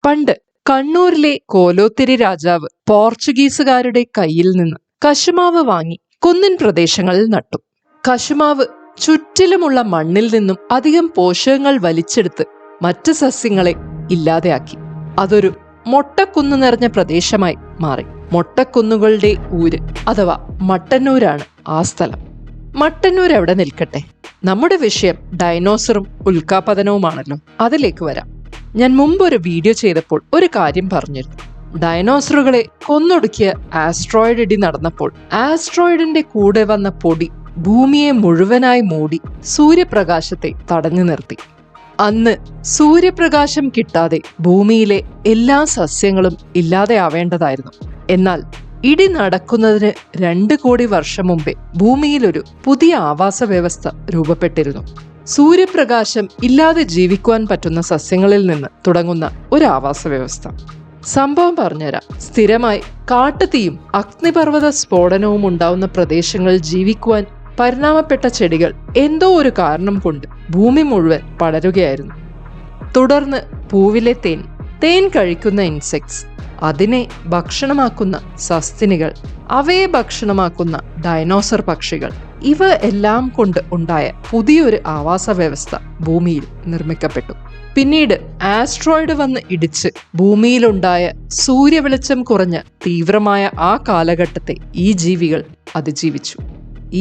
പണ്ട് കണ്ണൂരിലെ കോലോത്തിരി രാജാവ് പോർച്ചുഗീസുകാരുടെ കയ്യിൽ നിന്ന് കശുമാവ് വാങ്ങി കുന്നിൻ പ്രദേശങ്ങളിൽ നട്ടു. കശുമാവ് ചുറ്റിലുമുള്ള മണ്ണിൽ നിന്നും അധികം പോഷകങ്ങൾ വലിച്ചെടുത്ത് മറ്റ് സസ്യങ്ങളെ ഇല്ലാതെയാക്കി. അതൊരു മൊട്ടക്കുന്ന് നിറഞ്ഞ പ്രദേശമായി മാറി. മൊട്ടക്കുന്നുകളുടെ ഊര് അഥവാ മട്ടന്നൂരാണ് ആ സ്ഥലം. മട്ടന്നൂർ എവിടെ നിൽക്കട്ടെ, നമ്മുടെ വിഷയം ഡൈനോസറും ഉൽക്കാപതനവുമാണല്ലോ. അതിലേക്ക് വരാം. ഞാൻ മുമ്പൊരു വീഡിയോ ചെയ്തപ്പോൾ ഒരു കാര്യം പറഞ്ഞിരുന്നു. ഡൈനോസറുകളെ കൊന്നൊടുക്കിയ ആസ്ട്രോയിഡ് ഇടി നടന്നപ്പോൾ ആസ്ട്രോയിഡിന്റെ കൂടെ വന്ന പൊടി ഭൂമിയെ മുഴുവനായി മൂടി സൂര്യപ്രകാശത്തെ തടഞ്ഞു നിർത്തി. അന്ന് സൂര്യപ്രകാശം കിട്ടാതെ ഭൂമിയിലെ എല്ലാ സസ്യങ്ങളും ഇല്ലാതെയാവേണ്ടതായിരുന്നു. എന്നാൽ ഇടി നടക്കുന്നതിന് 2 കോടി വർഷം മുമ്പേ ഭൂമിയിലൊരു പുതിയ ആവാസ വ്യവസ്ഥ രൂപപ്പെട്ടിരുന്നു. സൂര്യപ്രകാശം ഇല്ലാതെ ജീവിക്കുവാൻ പറ്റുന്ന സസ്യങ്ങളിൽ നിന്ന് തുടങ്ങുന്ന ഒരു ആവാസ വ്യവസ്ഥ. സംഭവം പറഞ്ഞുതരാം. സ്ഥിരമായി കാട്ടുതീയും അഗ്നിപർവ്വത സ്ഫോടനവും ഉണ്ടാവുന്ന പ്രദേശങ്ങളിൽ ജീവിക്കുവാൻ പരിണാമപ്പെട്ട ചെടികൾ എന്തോ ഒരു കാരണം കൊണ്ട് ഭൂമി മുഴുവൻ പടരുകയായിരുന്നു. തുടർന്ന് പൂവിലെ തേൻ കഴിക്കുന്ന ഇൻസെക്ട്സ്, അതിനെ ഭക്ഷണമാക്കുന്ന സസ്തിനികൾ, അവയെ ഭക്ഷണമാക്കുന്ന ഡൈനോസർ പക്ഷികൾ, ഇവ എല്ലാം കൊണ്ട് ഉണ്ടായ പുതിയൊരു ആവാസ വ്യവസ്ഥ ഭൂമിയിൽ നിർമ്മിക്കപ്പെട്ടു. പിന്നീട് ആസ്ട്രോയിഡ് വന്ന് ഇടിച്ച് ഭൂമിയിലുണ്ടായ സൂര്യവെളിച്ചം കുറഞ്ഞ തീവ്രമായ ആ കാലഘട്ടത്തെ ഈ ജീവികൾ അതിജീവിച്ചു.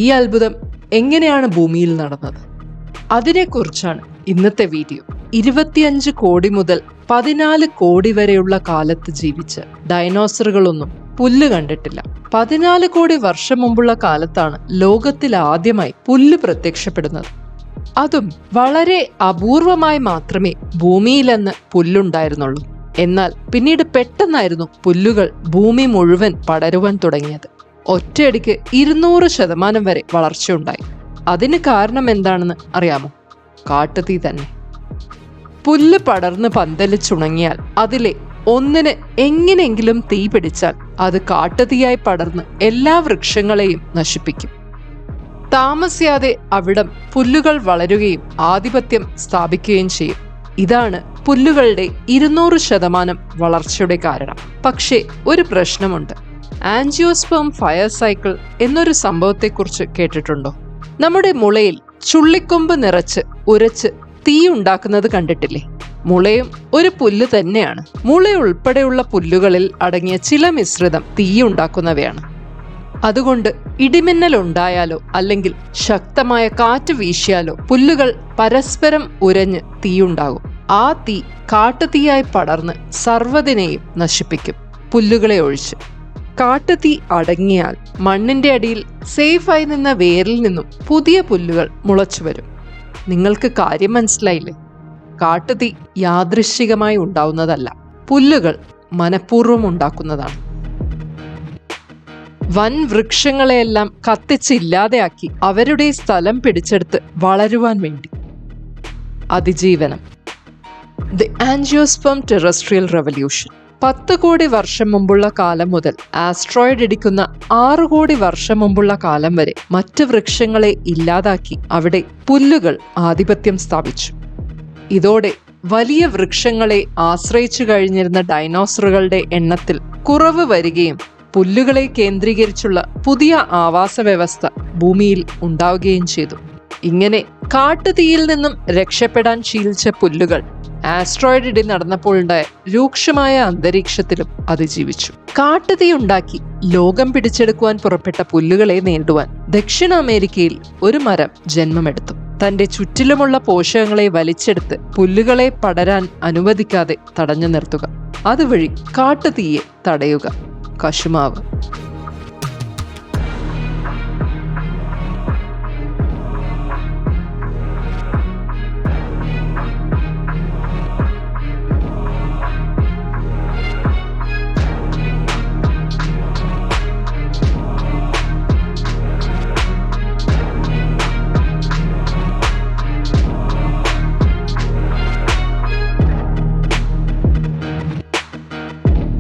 ഈ അത്ഭുതം എങ്ങനെയാണ് ഭൂമിയിൽ നടന്നത്? അതിനെക്കുറിച്ചാണ് ഇന്നത്തെ വീഡിയോ. 25 കോടി മുതൽ 14 കോടി വരെയുള്ള കാലത്ത് ജീവിച്ച ഡൈനോസറുകളൊന്നും പുല്ല് കണ്ടിട്ടില്ല. 14 കോടി വർഷം മുമ്പുള്ള കാലത്താണ് ലോകത്തിൽ ആദ്യമായി പുല്ല് പ്രത്യക്ഷപ്പെടുന്നത്. അതും വളരെ അപൂർവമായി മാത്രമേ ഭൂമിയിലെന്ന് പുല്ലുണ്ടായിരുന്നുള്ളൂ. എന്നാൽ പിന്നീട് പെട്ടെന്നായിരുന്നു പുല്ലുകൾ ഭൂമി മുഴുവൻ പടരുവാൻ തുടങ്ങിയത്. ഒറ്റയടിക്ക് 200% വരെ വളർച്ചയുണ്ടായി. അതിന് കാരണം എന്താണെന്ന് അറിയാമോ? കാട്ടുതീ തന്നെ. പുല്ല് പടർന്ന് പന്തലിച്ചുണങ്ങിയാൽ അതിലെ ഒന്നിന് എങ്ങനെയെങ്കിലും തീ പിടിച്ചാൽ അത് കാട്ടുതീയായി പടർന്ന് എല്ലാ വൃക്ഷങ്ങളെയും നശിപ്പിക്കും. താമസിയാതെ അവിടം പുല്ലുകൾ വളരുകയും ആധിപത്യം സ്ഥാപിക്കുകയും ചെയ്യും. ഇതാണ് പുല്ലുകളുടെ 200% വളർച്ചയുടെ കാരണം. പക്ഷേ ഒരു പ്രശ്നമുണ്ട്. ആൻജിയോസ്പേം ഫയർ സൈക്കിൾ എന്നൊരു സംഭവത്തെക്കുറിച്ച് കേട്ടിട്ടുണ്ടോ? നമ്മുടെ മുളയിൽ ചുള്ളിക്കൊമ്പ് നിറച്ച് ഉരച്ച് തീ ഉണ്ടാക്കുന്നത് കണ്ടിട്ടില്ലേ? മുളയും ഒരു പുല്ല് തന്നെയാണ്. മുള ഉൾപ്പെടെയുള്ള പുല്ലുകളിൽ അടങ്ങിയ ചില മിശ്രിതം തീ ഉണ്ടാക്കുന്നവയാണ്. അതുകൊണ്ട് ഇടിമിന്നൽ ഉണ്ടായാലോ അല്ലെങ്കിൽ ശക്തമായ കാറ്റ് വീശിയാലോ പുല്ലുകൾ പരസ്പരം ഉരഞ്ഞ് തീയുണ്ടാകും. ആ തീ കാട്ടുതീയായി പടർന്ന് സർവ്വതിനെയും നശിപ്പിക്കും, പുല്ലുകളെ ഒഴിച്ച്. കാട്ടുതീ അടങ്ങിയാൽ മണ്ണിന്റെ അടിയിൽ സേഫായി നിന്ന വേരിൽ നിന്നും പുതിയ പുല്ലുകൾ മുളച്ചു വരും. നിങ്ങൾക്ക് കാര്യം മനസ്സിലായില്ലേ? കാട്ടുതീ യാദൃശ്ചികമായി ഉണ്ടാവുന്നതല്ല, പുല്ലുകൾ മനഃപൂർവ്വം ഉണ്ടാക്കുന്നതാണ്. വൻ വൃക്ഷങ്ങളെയെല്ലാം കത്തിച്ച് ഇല്ലാതെയാക്കി അവരുടെ സ്ഥലം പിടിച്ചെടുത്ത് വളരുവാൻ വേണ്ടി. അതിജീവനം. The angiosperm terrestrial revolution. 10 കോടി വർഷം മുമ്പുള്ള കാലം മുതൽ ആസ്ട്രോയിഡ് ഇടിക്കുന്ന 6 കോടി വർഷം മുമ്പുള്ള കാലം വരെ മറ്റ് വൃക്ഷങ്ങളെ ഇല്ലാതാക്കി അവിടെ പുല്ലുകൾ ആധിപത്യം സ്ഥാപിച്ചു. ഇതോടെ വലിയ വൃക്ഷങ്ങളെ ആശ്രയിച്ചു കഴിഞ്ഞിരുന്ന ഡൈനോസറുകളുടെ എണ്ണത്തിൽ കുറവ് വരികയും പുല്ലുകളെ കേന്ദ്രീകരിച്ചുള്ള പുതിയ ആവാസ വ്യവസ്ഥ ഭൂമിയിൽ ഉണ്ടാവുകയും ചെയ്തു. ഇങ്ങനെ കാട്ടുതീയിൽ നിന്നും രക്ഷപ്പെടാൻ ശീലിച്ച പുല്ലുകൾ ആസ്ട്രോയിഡ് ഇടി നടന്നപ്പോഴുണ്ടായ രൂക്ഷമായ അന്തരീക്ഷത്തിലും അതിജീവിച്ചു. കാട്ടുതീ ഉണ്ടാക്കി ലോകം പിടിച്ചെടുക്കുവാൻ പുറപ്പെട്ട പുല്ലുകളെ നേരിടുവാൻ ദക്ഷിണ അമേരിക്കയിൽ ഒരു മരം ജന്മമെടുത്തു. തന്റെ ചുറ്റിലുമുള്ള പോഷകങ്ങളെ വലിച്ചെടുത്ത് പുല്ലുകളെ പടരാൻ അനുവദിക്കാതെ തടഞ്ഞു നിർത്തുക. അതുവഴി കാട്ടുതീയെ തടയുക. കശുമാവ്.